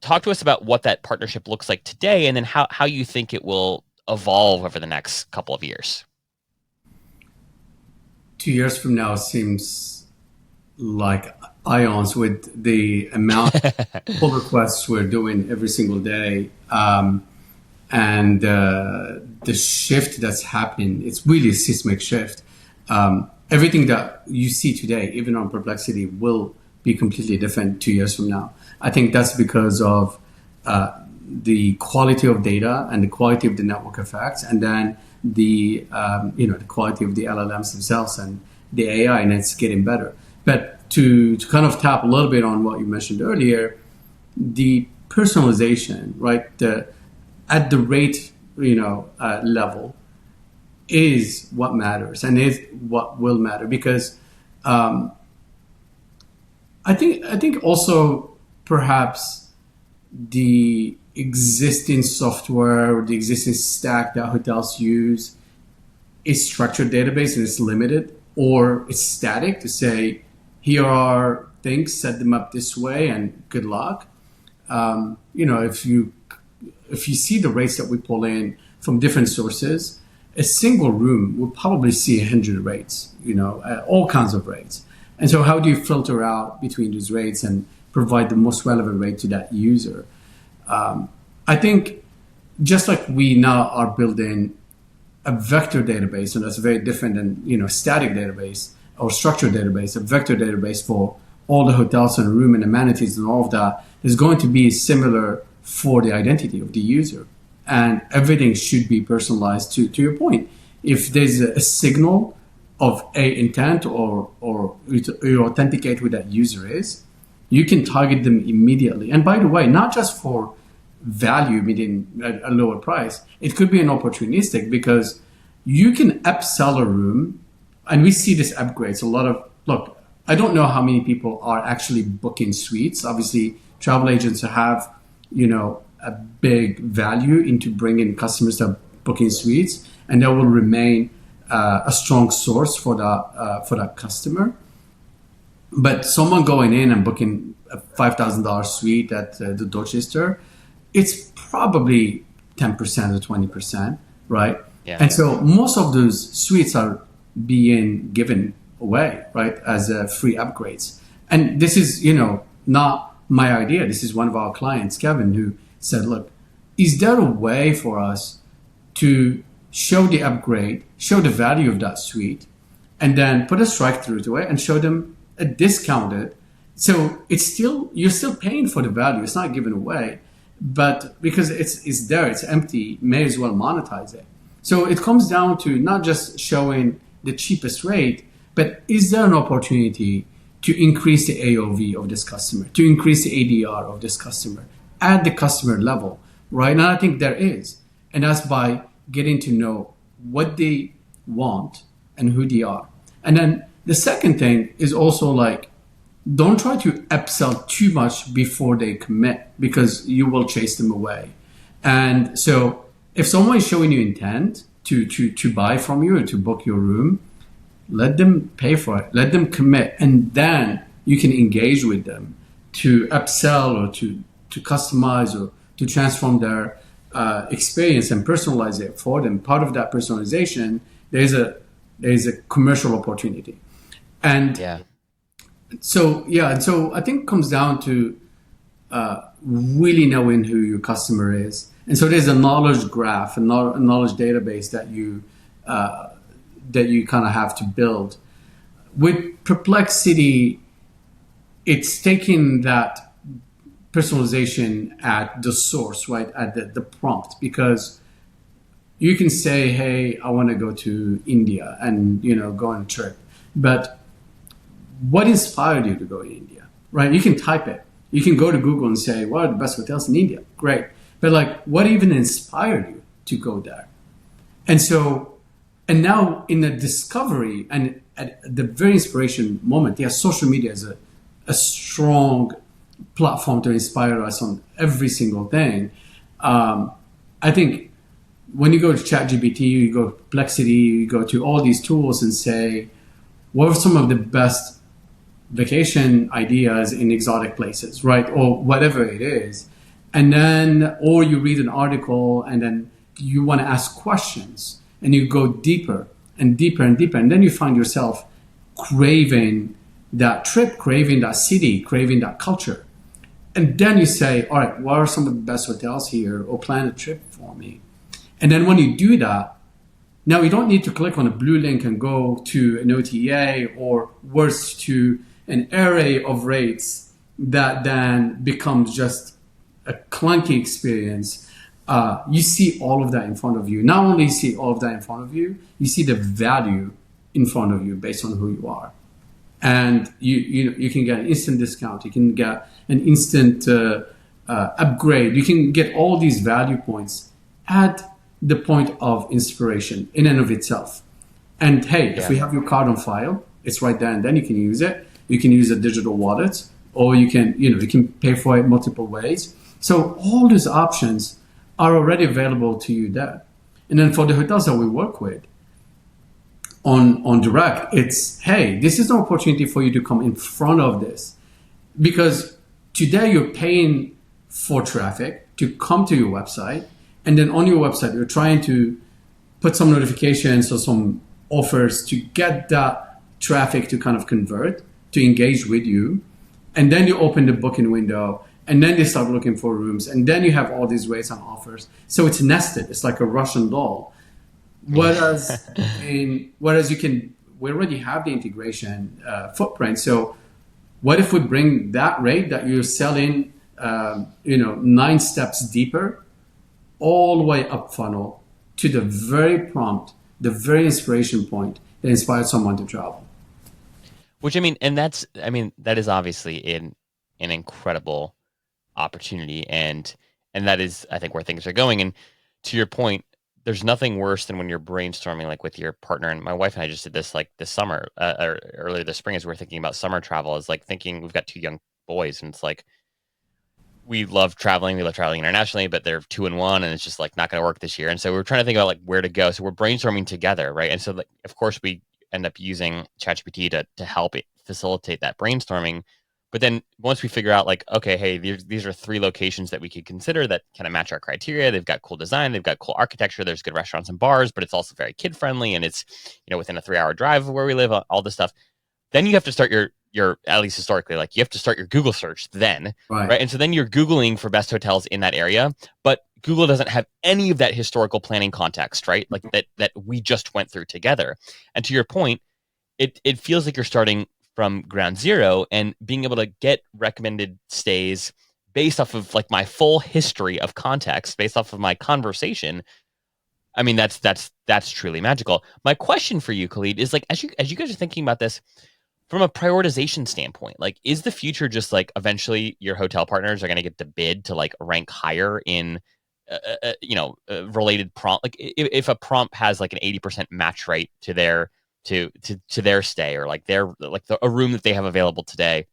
talk to us about what that partnership looks like today, and then how you think it will evolve over the next couple of years. 2 years from now seems like ions with the amount of pull requests we're doing every single day. And the shift that's happening, it's really a seismic shift. Everything that you see today, even on Perplexity, will be completely different 2 years from now. I think that's because of the quality of data and the quality of the network effects, and then the quality of the LLMs themselves and the AI, and it's getting better. But to kind of tap a little bit on what you mentioned earlier, the personalization, right? At the rate level is what matters, and is what will matter, because I think also perhaps the existing software or the existing stack that hotels use is structured database and it's limited, or it's static to say, here are things, set them up this way, and good luck. If you see the rates that we pull in from different sources, a single room will probably see 100 rates, all kinds of rates. And so how do you filter out between those rates and provide the most relevant rate to that user? I think just like we now are building a vector database, and that's very different than, a static database or structured database, a vector database for all the hotels and room and amenities and all of that is going to be similar for the identity of the user. And everything should be personalized to your point. If there's a signal of a intent or you authenticate who that user is, you can target them immediately. And by the way, not just for value, meaning a lower price, it could be an opportunistic because you can upsell a room, and we see this upgrades. Look, I don't know how many people are actually booking suites. Obviously, travel agents have, a big value into bringing customers that are booking suites, and that will remain a strong source for that customer. But someone going in and booking a $5,000 suite at the Dorchester, it's probably 10% or 20%, right? Yeah. And so most of those suites are being given away, right, as free upgrades. And this is, not my idea. This is one of our clients, Kevin, who said, look, is there a way for us to show the upgrade, show the value of that suite, and then put a strike through to it and show them a discounted? So you're still paying for the value. It's not given away, but because it's there, it's empty, may as well monetize it. So it comes down to not just showing the cheapest rate, but is there an opportunity to increase the AOV of this customer, to increase the ADR of this customer at the customer level, right? And I think there is. And that's by getting to know what they want and who they are. And then the second thing is also don't try to upsell too much before they commit, because you will chase them away. And so if someone is showing you intent to buy from you or to book your room, let them pay for it, let them commit, and then you can engage with them to upsell or to customize or to transform their experience and personalize it for them. Part of that personalization, there's a commercial opportunity. And so I think it comes down to really knowing who your customer is. And so there's a knowledge graph, a knowledge database that you kind of have to build. With Perplexity, it's taking that personalization at the source, right, at the prompt, because you can say, hey, I want to go to India and, go on a trip. But what inspired you to go to India, right? You can type it. You can go to Google and say, what are the best hotels in India? Great. But what even inspired you to go there? And now in the discovery and at the very inspiration moment, social media is a strong platform to inspire us on every single thing. I think when you go to ChatGPT, you go to Perplexity, you go to all these tools and say, what are some of the best vacation ideas in exotic places, right? Or whatever it is. And then, or you read an article and then you want to ask questions and you go deeper and deeper and deeper. And then you find yourself craving that trip, craving that city, craving that culture. And then you say, all right, what are some of the best hotels here, or plan a trip for me? And then when you do that, now you don't need to click on a blue link and go to an OTA or worse to an array of rates that then becomes just a clunky experience. You see all of that in front of you. Not only see all of that in front of you, you see the value in front of you based on who you are. And you can get an instant discount. You can get an instant upgrade. You can get all these value points at the point of inspiration in and of itself. And hey, if we have your card on file, it's right there, and then you can use it. You can use a digital wallet, or you can pay for it multiple ways. So all these options are already available to you there. And then for the hotels that we work with on direct, it's, hey, this is an opportunity for you to come in front of this, because today you're paying for traffic to come to your website, and then on your website you're trying to put some notifications or some offers to get that traffic to kind of convert, to engage with you. And then you open the booking window, and then they start looking for rooms, and then you have all these rates and offers. So it's nested. It's like a Russian doll. Whereas we already have the integration footprint. So what if we bring that rate that you're selling, 9 steps deeper, all the way up funnel to the very prompt, the very inspiration point that inspired someone to travel. Which that is obviously an incredible opportunity, and that is, I think, where things are going. And to your point, there's nothing worse than when you're brainstorming like with your partner. And my wife and I just did this like this summer or earlier this spring, as we're thinking about summer travel, is like thinking we've got 2 young boys, and it's like we love traveling internationally, but they're 2 and 1, and it's just like not going to work this year. And so we're trying to think about like where to go. So we're brainstorming together, right? And so like, of course we end up using ChatGPT to help facilitate that brainstorming. But then once we figure out like, okay, hey, these are 3 locations that we could consider that kind of match our criteria. They've got cool design, they've got cool architecture, there's good restaurants and bars, but it's also very kid friendly, and it's, within a 3-hour drive of where we live, all this stuff. Then you have to start your at least historically, like you have to start your Google search then, right? And so then you're Googling for best hotels in that area, but Google doesn't have any of that historical planning context, right? Like that we just went through together. And to your point, it feels like you're starting from ground zero and being able to get recommended stays based off of like my full history of context, based off of my conversation. I mean, that's truly magical. My question for you, Khalid, is like, as you guys are thinking about this from a prioritization standpoint, like, is the future just like eventually your hotel partners are going to get the bid to like rank higher in, related prompt? Like if a prompt has like an 80% match rate to their to their stay, or like a room that they have available today,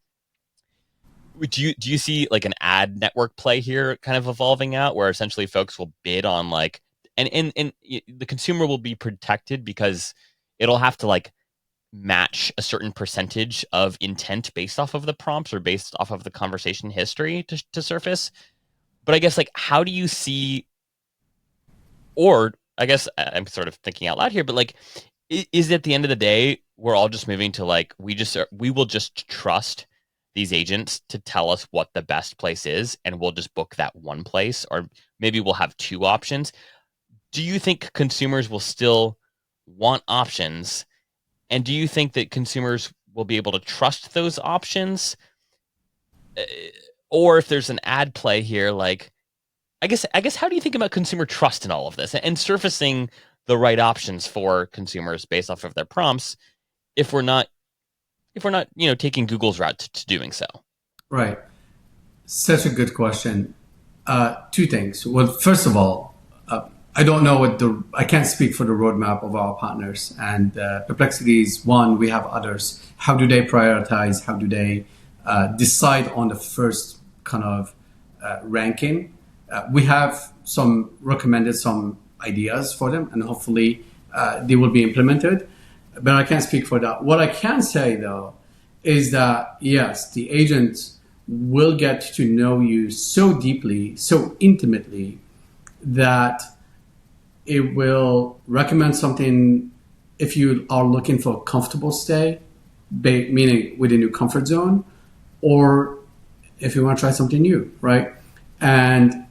do you see like an ad network play here kind of evolving out, where essentially folks will bid on like, and the consumer will be protected because it'll have to like match a certain percentage of intent based off of the prompts or based off of the conversation history to surface? But I guess like, how do you see, or I guess I'm sort of thinking out loud here, but like, is at the end of the day, we're all just moving to like, we will just trust these agents to tell us what the best place is, and we'll just book that one place, or maybe we'll have 2 options. Do you think consumers will still want options? And do you think that consumers will be able to trust those options? Or if there's an ad play here, like, I guess, how do you think about consumer trust in all of this and surfacing the right options for consumers based off of their prompts, if we're not, taking Google's route to doing so? Right. Such a good question. 2 things. Well, first of all, I don't know I can't speak for the roadmap of our partners, and Perplexity is one. We have others. How do they prioritize? How do they decide on the first kind of ranking? We have recommended some ideas for them, and hopefully they will be implemented. But I can't speak for that. What I can say though is that yes, the agents will get to know you so deeply, so intimately, that it will recommend something if you are looking for a comfortable stay, meaning within your comfort zone, or if you want to try something new, right? And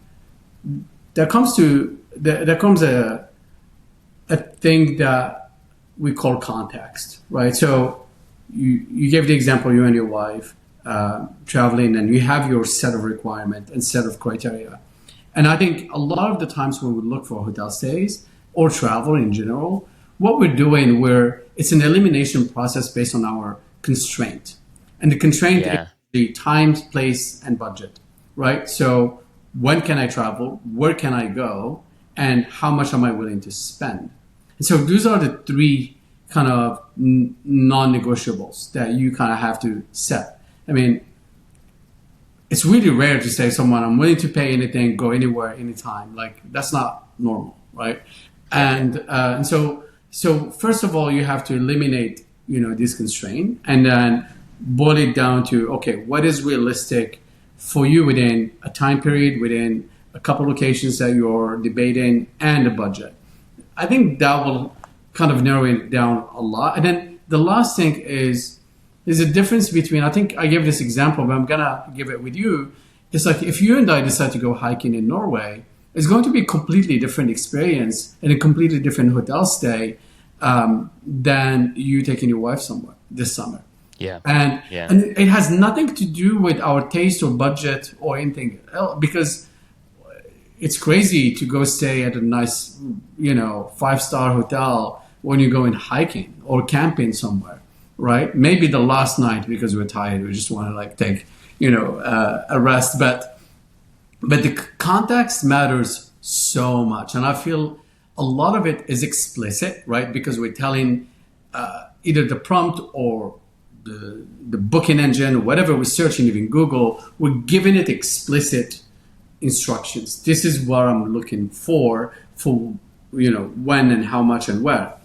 there comes a thing that we call context, right? So you gave the example, you and your wife traveling, and you have your set of requirements and set of criteria. And I think a lot of the times when we look for hotel stays or travel in general, what we're doing, it's an elimination process based on our constraint. And the constraint is the time, place, and budget, right? So when can I travel? Where can I go? And how much am I willing to spend? And so those are the 3 kind of non-negotiables that you kind of have to set. I mean, it's really rare to say someone, I'm willing to pay anything, go anywhere, anytime. Like, that's not normal, right? And so first of all, you have to eliminate, this constraint, and then boil it down to, okay, what is realistic for you within a time period, within a couple locations that you're debating, and a budget. I think that will kind of narrow it down a lot. And then the last thing is there's a difference between, I think I gave this example, but I'm going to give it with you. It's like if you and I decide to go hiking in Norway, it's going to be a completely different experience and a completely different hotel stay than you taking your wife somewhere this summer. Yeah. And it has nothing to do with our taste or budget or anything else, because it's crazy to go stay at a nice, 5-star hotel when you're going hiking or camping somewhere, right? Maybe the last night because we're tired, we just want to take, a rest. But the context matters so much, and I feel a lot of it is explicit, right? Because we're telling either the prompt or the booking engine or whatever we're searching, even Google, we're giving it explicit instructions. This is what I'm looking for when and how much and where.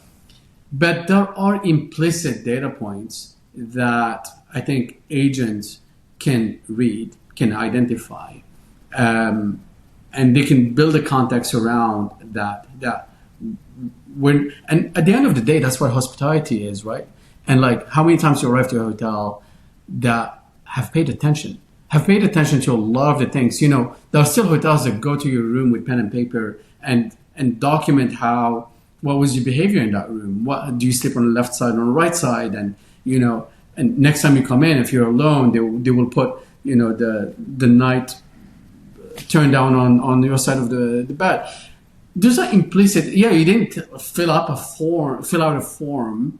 But there are implicit data points that I think agents can read, can identify, and they can build a context around that. And at the end of the day, that's what hospitality is, right? And how many times you arrive to a hotel that have paid attention to a lot of the things. There are still hotels that go to your room with pen and paper and document what was your behavior in that room. What do you sleep on the left side or on the right side? And and next time you come in, if you're alone, they will put the night turned down on your side of the bed. There's an implicit. Yeah, you didn't fill out a form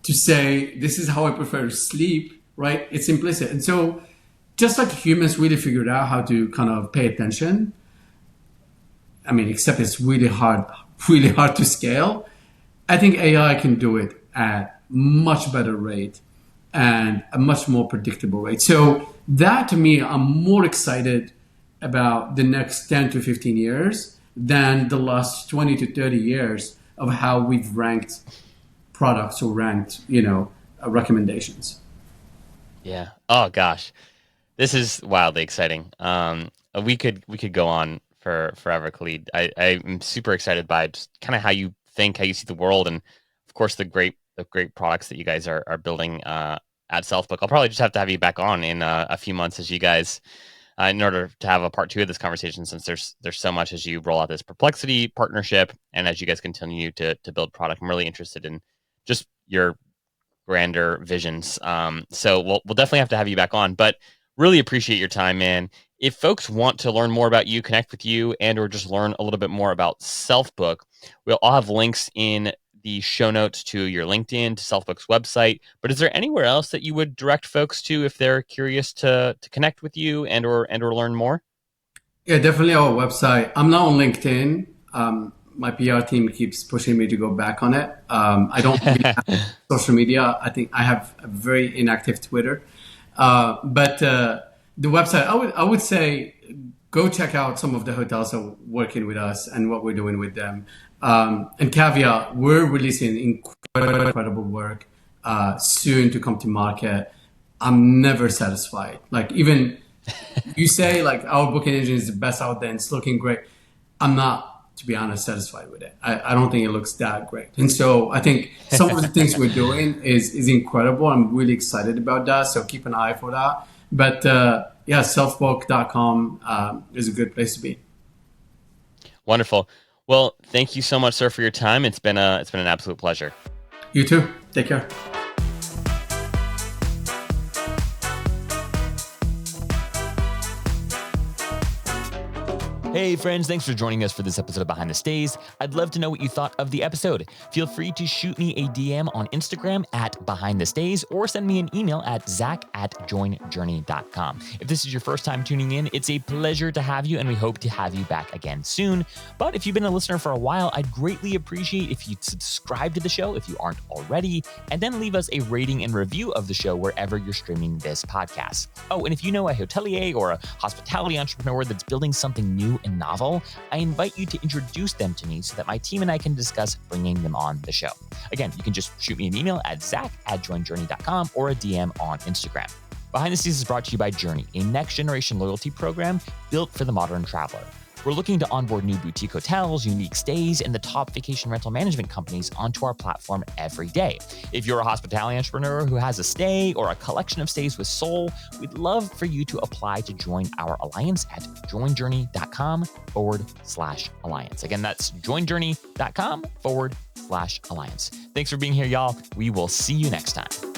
to say this is how I prefer to sleep, right? It's implicit. And so just like humans really figured out how to kind of pay attention, except it's really hard to scale, I think AI can do it at much better rate and a much more predictable rate. So that, to me, I'm more excited about the next 10 to 15 years than the last 20 to 30 years of how we've ranked products or ranked, recommendations. Yeah. Oh gosh, this is wildly exciting. We could go on for forever, Khalid. I'm super excited by just kind of how you think, how you see the world, and of course the great products that you guys are building at Selfbook. I'll probably just have to have you back on in a few months as you guys, in order to have a part 2 of this conversation, since there's so much as you roll out this Perplexity partnership and as you guys continue to build product. I'm really interested in just your grander visions. So we'll definitely have to have you back on, but really appreciate your time, man. If folks want to learn more about you, connect with you, and or just learn a little bit more about Selfbook, we'll all have links in the show notes to your LinkedIn, to Selfbook's website. But is there anywhere else that you would direct folks to if they're curious to connect with you and or learn more? Yeah, definitely our website. I'm now on LinkedIn. My PR team keeps pushing me to go back on it. I don't really have social media. I think I have a very inactive Twitter. But the website, I would say go check out some of the hotels that are working with us and what we're doing with them. And caveat, we're releasing incredible work soon to come to market. I'm never satisfied. Even you say our booking engine is the best out there and it's looking great. I'm not, to be honest, satisfied with it. I don't think it looks that great. And so I think some of the things we're doing is incredible. I'm really excited about that. So keep an eye for that. But selfbook.com is a good place to be. Wonderful. Well, thank you so much, sir, for your time. It's been an absolute pleasure. You too. Take care. Hey friends, thanks for joining us for this episode of Behind the Stays. I'd love to know what you thought of the episode. Feel free to shoot me a DM on Instagram at Behind the Stays or send me an email at zach@joinjourney.com. If this is your first time tuning in, it's a pleasure to have you and we hope to have you back again soon. But if you've been a listener for a while, I'd greatly appreciate if you'd subscribe to the show if you aren't already, and then leave us a rating and review of the show wherever you're streaming this podcast. Oh, and if you know a hotelier or a hospitality entrepreneur that's building something new and novel, I invite you to introduce them to me so that my team and I can discuss bringing them on the show. Again, you can just shoot me an email at zach@joinjourney.com or a DM on Instagram. Behind the Scenes is brought to you by Journey, a next generation loyalty program built for the modern traveler. We're looking to onboard new boutique hotels, unique stays, and the top vacation rental management companies onto our platform every day. If you're a hospitality entrepreneur who has a stay or a collection of stays with soul, we'd love for you to apply to join our alliance at joinjourney.com/alliance. Again, that's joinjourney.com/alliance. Thanks for being here, y'all. We will see you next time.